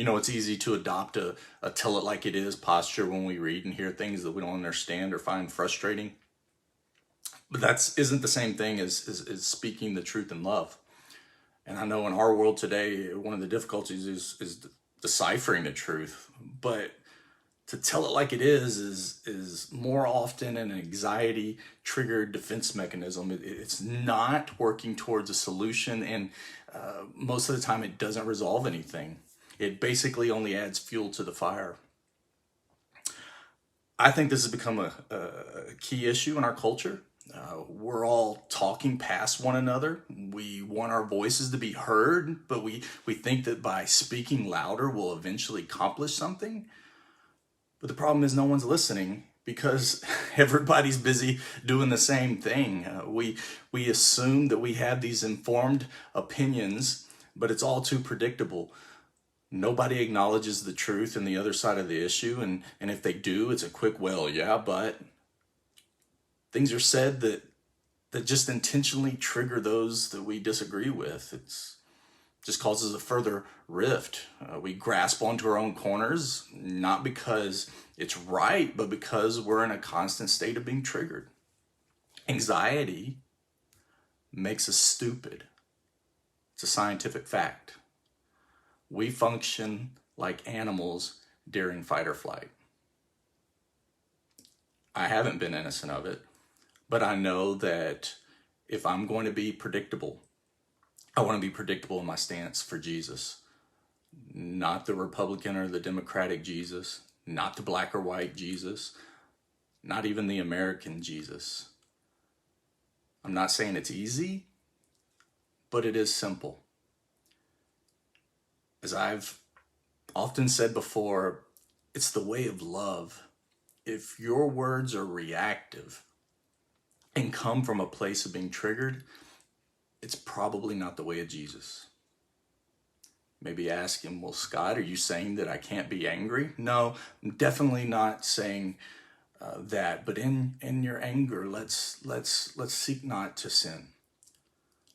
It's easy to adopt a tell it like it is posture when we read and hear things that we don't understand or find frustrating. But that isn't the same thing as speaking the truth in love. And I know in our world today, one of the difficulties is deciphering the truth. But to tell it like it is more often an anxiety triggered defense mechanism. It's not working towards a solution, and most of the time it doesn't resolve anything. It basically only adds fuel to the fire. I think this has become a key issue in our culture. We're all talking past one another. We want our voices to be heard, but we think that by speaking louder we'll eventually accomplish something. But the problem is no one's listening because everybody's busy doing the same thing. We assume that we have these informed opinions, but it's all too predictable. Nobody acknowledges the truth and the other side of the issue, and if they do, it's a quick, well, yeah, but things are said that just intentionally trigger those that we disagree with. It's just causes a further rift. We grasp onto our own corners, not because it's right, but because we're in a constant state of being triggered. Anxiety makes us stupid. It's a scientific fact. We function like animals during fight or flight. I haven't been innocent of it, but I know that if I'm going to be predictable, I want to be predictable in my stance for Jesus, not the Republican or the Democratic Jesus, not the black or white Jesus, not even the American Jesus. I'm not saying it's easy, but it is simple. As I've often said before, it's the way of love. If your words are reactive and come from a place of being triggered, it's probably not the way of Jesus. Maybe ask him, well, Scott, are you saying that I can't be angry? No, I'm definitely not saying that. But in your anger, let's seek not to sin.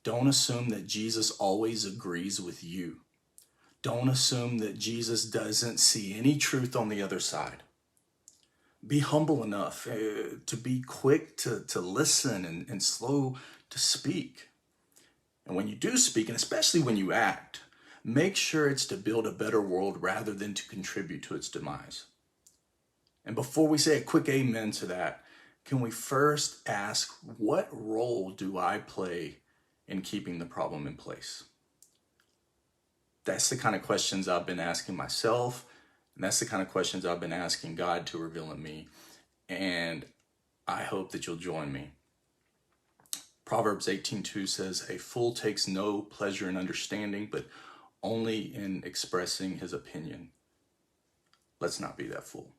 Don't assume that Jesus always agrees with you. Don't assume that Jesus doesn't see any truth on the other side. Be humble enough to be quick to listen and slow to speak. And when you do speak, and especially when you act, make sure it's to build a better world rather than to contribute to its demise. And before we say a quick amen to that, can we first ask, what role do I play in keeping the problem in place? That's the kind of questions I've been asking myself, and that's the kind of questions I've been asking God to reveal in me. And I hope that you'll join me. Proverbs 18:2 says, a fool takes no pleasure in understanding, but only in expressing his opinion. Let's not be that fool.